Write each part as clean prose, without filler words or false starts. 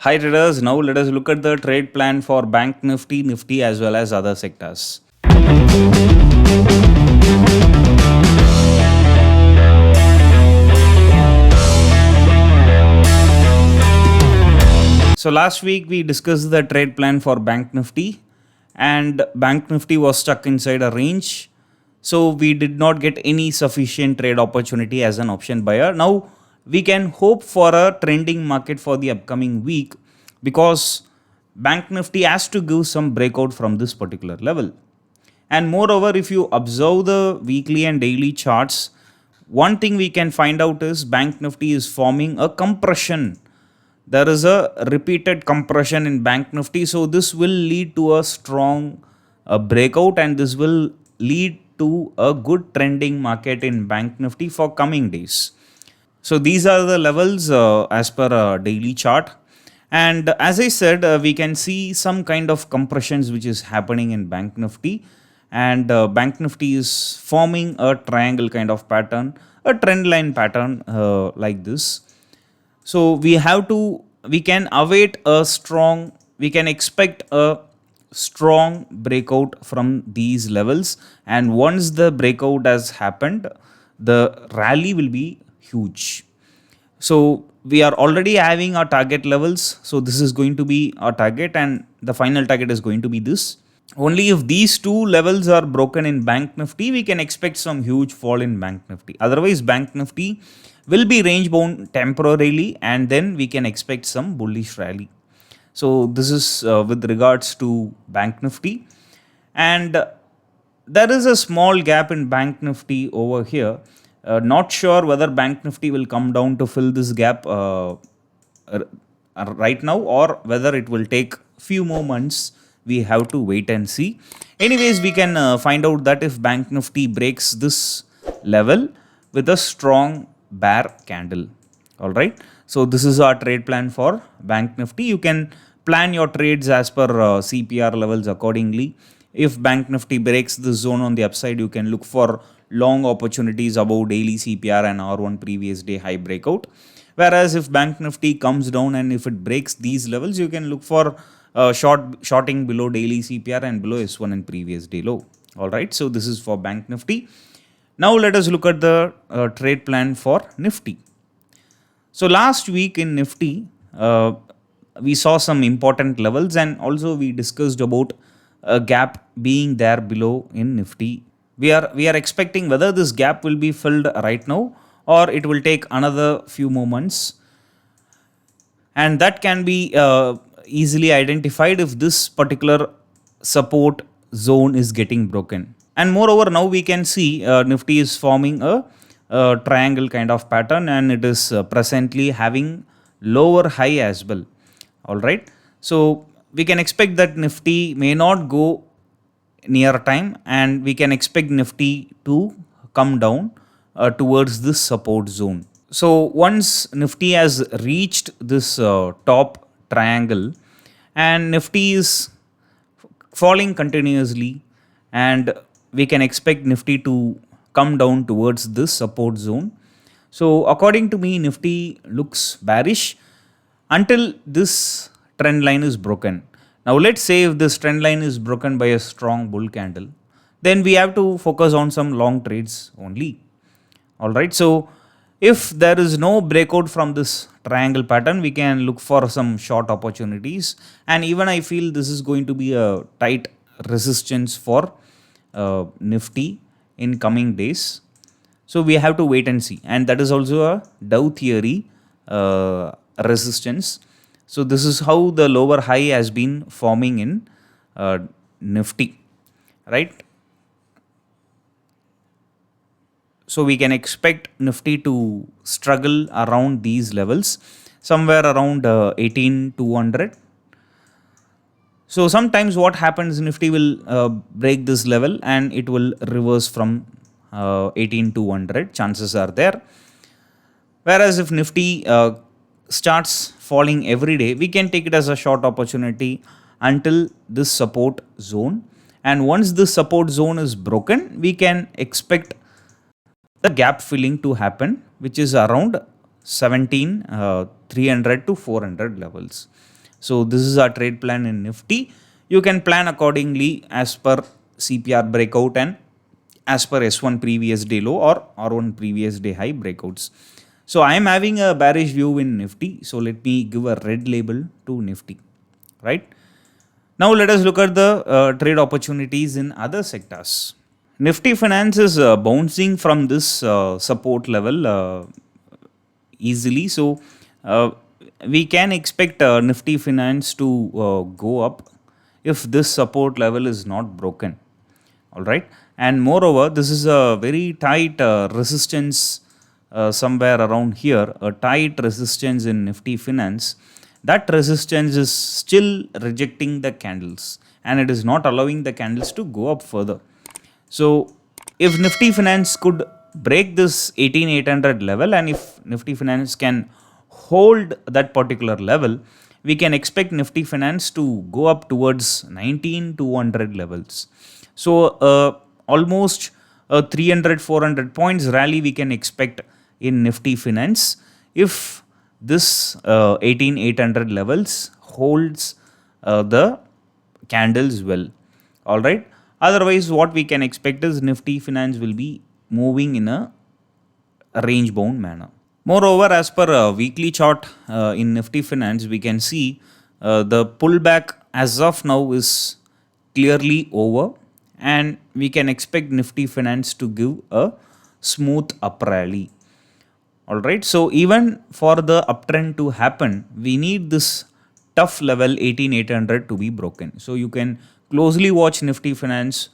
Hi traders, now let us look at the trade plan for Bank Nifty, Nifty as well as other sectors. So last week we discussed the trade plan for Bank Nifty and Bank Nifty was stuck inside a range. So we did not get any sufficient trade opportunity as an option buyer. Now we can hope for a trending market for the upcoming week because Bank Nifty has to give some breakout from this particular level. And moreover, if you observe the weekly and daily charts, one thing we can find out is Bank Nifty is forming a compression. There is a repeated compression in Bank Nifty, so this will lead to a strong breakout and this will lead to a good trending market in Bank Nifty for coming days. So these are the levels as per a daily chart. And as I said, we can see some kind of compressions which is happening in Bank Nifty. And Bank Nifty is forming a triangle kind of pattern, a trend line pattern like this. So we can await a strong, we can expect a strong breakout from these levels. And once the breakout has happened, the rally will be huge. So we are already having our target levels. So this is going to be our target and the final target is going to be this. Only if these two levels are broken in Bank Nifty, we can expect some huge fall in Bank Nifty. Otherwise, Bank Nifty will be range bound temporarily and then we can expect some bullish rally. So this is with regards to Bank Nifty. And there is a small gap in Bank Nifty over here. Not sure whether Bank Nifty will come down to fill this gap right now or whether it will take few more months. We have to wait and see. Anyways, we can find out that if Bank Nifty breaks this level with a strong bear candle. All right. So this is our trade plan for Bank Nifty. You can plan your trades as per CPR levels accordingly. If Bank Nifty breaks this zone on the upside, you can look for long opportunities above daily CPR and R1 previous day high breakout. Whereas if Bank Nifty comes down and if it breaks these levels, you can look for shorting below daily CPR and below S1 and previous day low. All right. So this is for Bank Nifty. Now let us look at the trade plan for Nifty. So last week in Nifty, we saw some important levels and also we discussed about a gap being there below in Nifty. We are expecting whether this gap will be filled right now or it will take another few more months. And that can be easily identified if this particular support zone is getting broken. And moreover, now we can see Nifty is forming a triangle kind of pattern and it is presently having lower high as well. All right. So we can expect that Nifty may not go near time and we can expect Nifty to come down towards this support zone. So once Nifty has reached this top triangle and Nifty is falling continuously and we can expect Nifty to come down towards this support zone. So according to me, Nifty looks bearish until this trend line is broken. Now let's say if this trend line is broken by a strong bull candle, then we have to focus on some long trades only. All right. So if there is no breakout from this triangle pattern, we can look for some short opportunities. And even I feel this is going to be a tight resistance for Nifty in coming days. So we have to wait and see. And that is also a Dow theory resistance. So this is how the lower high has been forming in Nifty, right? So we can expect Nifty to struggle around these levels, somewhere around 18,200. So sometimes what happens, Nifty will break this level and it will reverse from 18,200. Chances are there. Whereas if Nifty starts falling every day, we can take it as a short opportunity until this support zone. And once this support zone is broken, we can expect the gap filling to happen, which is around 17,300 to 400 levels. So this is our trade plan in Nifty. You can plan accordingly as per CPR breakout and as per S1 previous day low or R1 previous day high breakouts. So I am having a bearish view in Nifty. So let me give a red label to Nifty, right? Now let us look at the trade opportunities in other sectors. Nifty Finance is bouncing from this support level easily. So we can expect Nifty Finance to go up if this support level is not broken. All right. And moreover, this is a very tight resistance somewhere around here, a tight resistance in Nifty Finance. That resistance is still rejecting the candles and it is not allowing the candles to go up further. So if Nifty Finance could break this 18800 level and if Nifty Finance can hold that particular level, we can expect Nifty Finance to go up towards 19200 levels. So almost 300 400 points rally we can expect in Nifty Finance if this 18800 levels holds the candles well. All right. Otherwise, what we can expect is Nifty Finance will be moving in a range bound manner. Moreover, as per a weekly chart in Nifty Finance, we can see the pullback as of now is clearly over and we can expect Nifty Finance to give a smooth up rally. Alright, so even for the uptrend to happen, we need this tough level 18800 to be broken. So you can closely watch Nifty Finance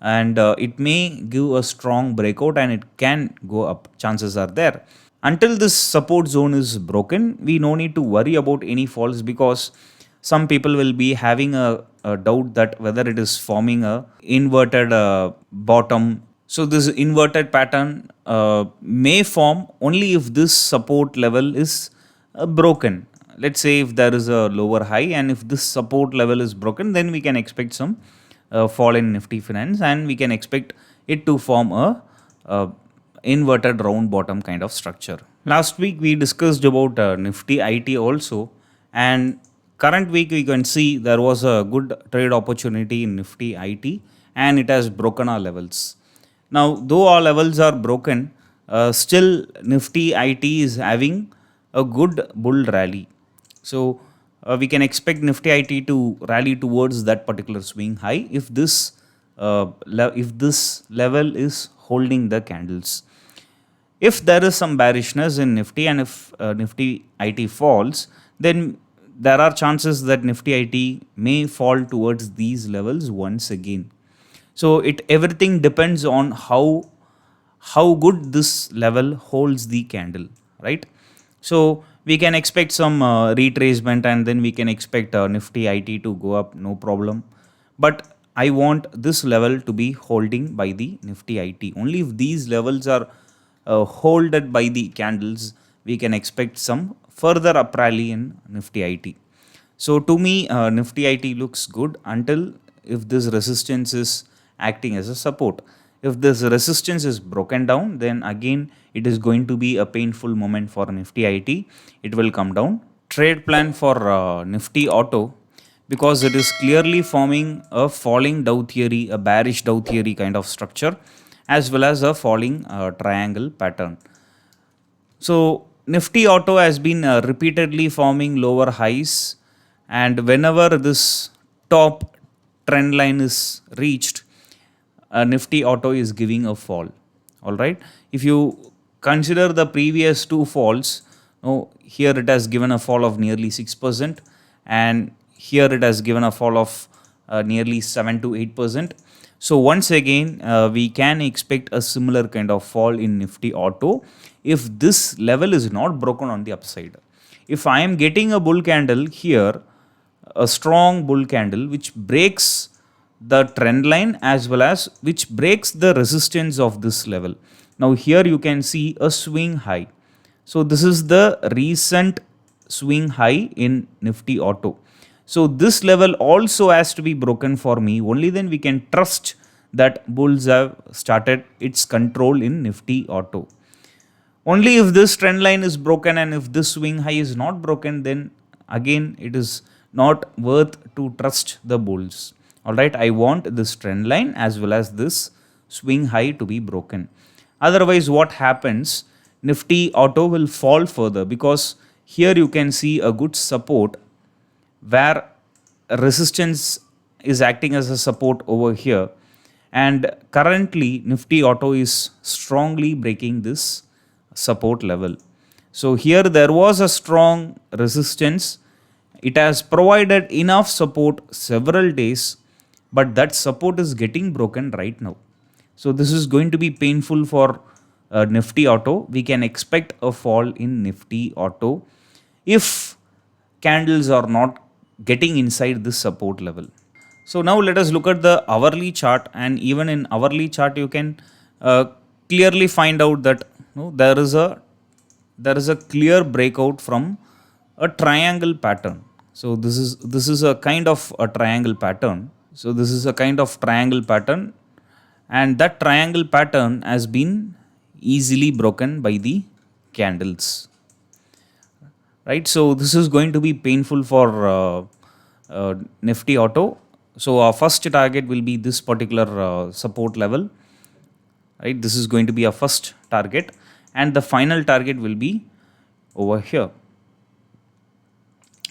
and it may give a strong breakout and it can go up. Chances are there. Until this support zone is broken, we no need to worry about any falls because some people will be having a doubt that whether it is forming a inverted bottom. So this inverted pattern may form only if this support level is broken. Let's say if there is a lower high and if this support level is broken, then we can expect some fall in Nifty Finance and we can expect it to form a inverted round bottom kind of structure. Last week we discussed about Nifty IT also, and current week we can see there was a good trade opportunity in Nifty IT and it has broken our levels. Now though our levels are broken, still Nifty IT is having a good bull rally. So we can expect Nifty IT to rally towards that particular swing high if this level is holding the candles. If there is some bearishness in Nifty and if Nifty IT falls, then there are chances that Nifty IT may fall towards these levels once again. So everything depends on how good this level holds the candle, right? So we can expect some retracement and then we can expect Nifty IT to go up, no problem. But I want this level to be holding by the Nifty IT. Only if these levels are holded by the candles, we can expect some further up rally in Nifty IT. So to me, Nifty IT looks good until if this resistance is acting as a support. If this resistance is broken down, then again it is going to be a painful moment for Nifty IT. It will come down. Trade plan for Nifty Auto, because it is clearly forming a falling Dow theory, a bearish Dow theory kind of structure, as well as a falling triangle pattern. So Nifty Auto has been repeatedly forming lower highs, and whenever this top trend line is reached, Nifty Auto is giving a fall. All right. If you consider the previous two falls, here it has given a fall of nearly 6%, and here it has given a fall of nearly 7 to 8%. So once again, we can expect a similar kind of fall in Nifty Auto if this level is not broken on the upside. If I am getting a bull candle here, a strong bull candle which breaks the trend line as well as which breaks the resistance of this level. Now here you can see a swing high. So this is the recent swing high in Nifty Auto. So this level also has to be broken for me. Only then we can trust that bulls have started its control in Nifty Auto. Only if this trend line is broken and if this swing high is not broken, then again it is not worth to trust the bulls. Alright, I want this trend line as well as this swing high to be broken. Otherwise, what happens? Nifty Auto will fall further, because here you can see a good support where resistance is acting as a support over here, and currently Nifty Auto is strongly breaking this support level. So here there was a strong resistance. It has provided enough support several days, but that support is getting broken right now. So this is going to be painful for Nifty Auto. We can expect a fall in Nifty Auto if candles are not getting inside this support level. So now let us look at the hourly chart, and even in hourly chart you can clearly find out that there is a clear breakout from a triangle pattern. So this is a kind of a triangle pattern. So this is a kind of triangle pattern, and that triangle pattern has been easily broken by the candles, right? So this is going to be painful for Nifty Auto. So our first target will be this particular support level, right? This is going to be our first target, and the final target will be over here.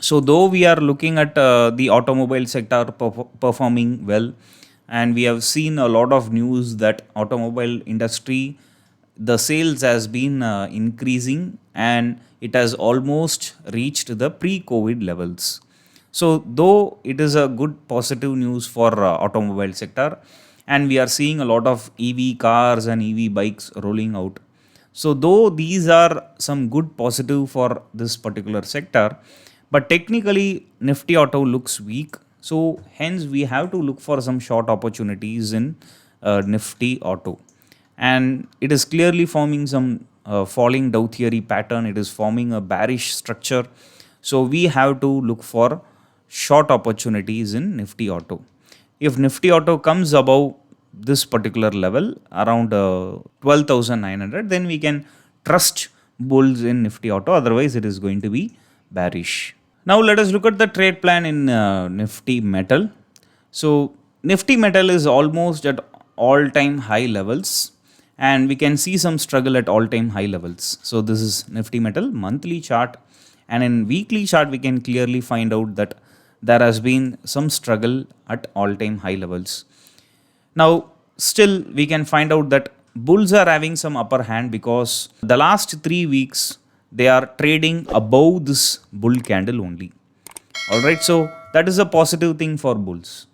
So though we are looking at the automobile sector performing well, and we have seen a lot of news that automobile industry, the sales has been increasing, and it has almost reached the pre-COVID levels. So though it is a good positive news for automobile sector, and we are seeing a lot of EV cars and EV bikes rolling out. So though these are some good positive for this particular sector, but technically Nifty Auto looks weak. So hence we have to look for some short opportunities in Nifty Auto. And it is clearly forming some falling Dow theory pattern. It is forming a bearish structure. So we have to look for short opportunities in Nifty Auto. If Nifty Auto comes above this particular level around 12,900, then we can trust bulls in Nifty Auto. Otherwise it is going to be bearish. Now let us look at the trade plan in Nifty Metal. So Nifty Metal is almost at all-time high levels, and we can see some struggle at all-time high levels. So this is Nifty Metal monthly chart, and in weekly chart we can clearly find out that there has been some struggle at all-time high levels. Now still we can find out that bulls are having some upper hand, because the last 3 weeks they are trading above this bull candle only. Alright, so that is a positive thing for bulls.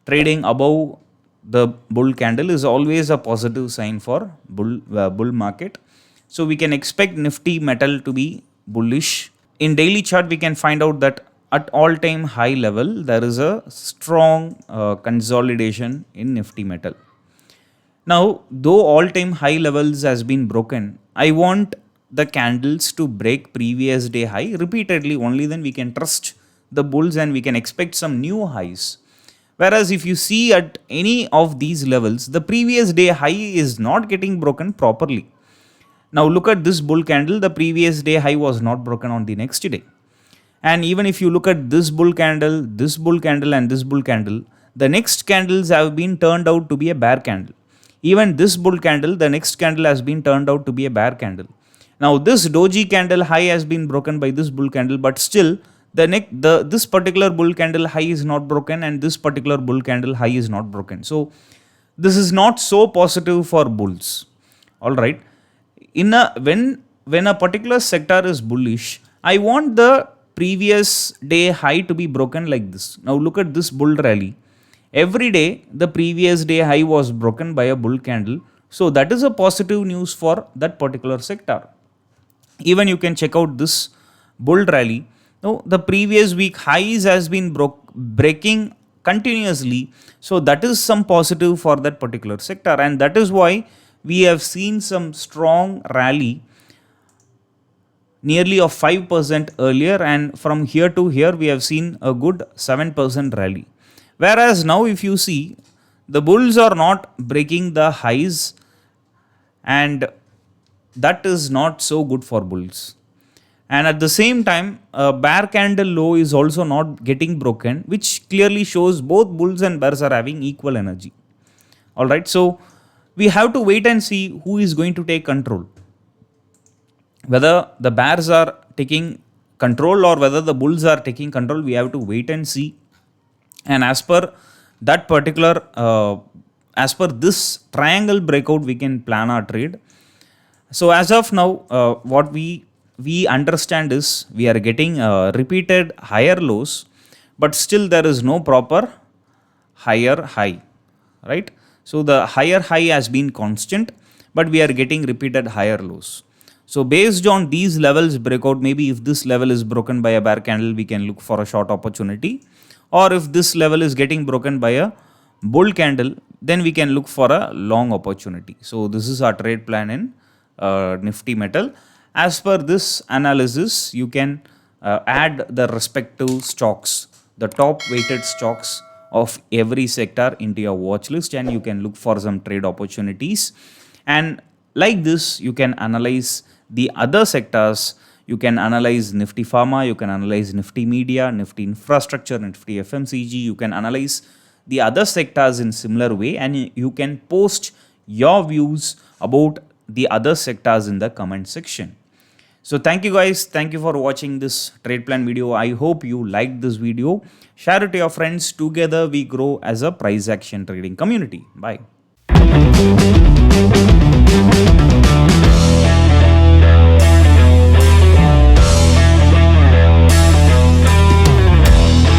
Trading above the bull candle is always a positive sign for bull market. So we can expect Nifty Metal to be bullish. In daily chart we can find out that at all-time high level there is a strong consolidation in Nifty Metal. Now though all-time high levels has been broken, I want the candles to break previous day high repeatedly, only then we can trust the bulls and we can expect some new highs. Whereas if you see at any of these levels, the previous day high is not getting broken properly. Now look at this bull candle, the previous day high was not broken on the next day. And even if you look at this bull candle and this bull candle, the next candles have been turned out to be a bear candle. Even this bull candle, the next candle has been turned out to be a bear candle. Now this doji candle high has been broken by this bull candle, but still this particular bull candle high is not broken, and this particular bull candle high is not broken. So this is not so positive for bulls. All right. When a particular sector is bullish, I want the previous day high to be broken like this. Now look at this bull rally. Every day the previous day high was broken by a bull candle. So that is a positive news for that particular sector. Even you can check out this bull rally. Now the previous week highs has been breaking continuously. So that is some positive for that particular sector, and that is why we have seen some strong rally nearly of 5% earlier, and from here to here we have seen a good 7% rally. Whereas now if you see, the bulls are not breaking the highs, and that is not so good for bulls. And at the same time, a bear candle low is also not getting broken, which clearly shows both bulls and bears are having equal energy. All right, so we have to wait and see who is going to take control. Whether the bears are taking control or whether the bulls are taking control, we have to wait and see. And as per that particular, as per this triangle breakout, we can plan our trade. So as of now, what we understand is we are getting repeated higher lows, but still there is no proper higher high, right? So the higher high has been constant, but we are getting repeated higher lows. So based on these levels breakout, maybe if this level is broken by a bear candle, we can look for a short opportunity. Or if this level is getting broken by a bull candle, then we can look for a long opportunity. So this is our trade plan in Nifty Metal. As per this analysis, you can add the respective stocks, the top weighted stocks of every sector into your watch list, and you can look for some trade opportunities. And like this, you can analyze the other sectors. You can analyze Nifty Pharma, you can analyze Nifty Media, Nifty Infrastructure, Nifty FMCG. You can analyze the other sectors in similar way, and you can post your views about the other sectors in the comment section. So thank you guys. Thank you for watching this trade plan video. I hope you liked this video. Share it to your friends. Together we grow as a price action trading community. Bye.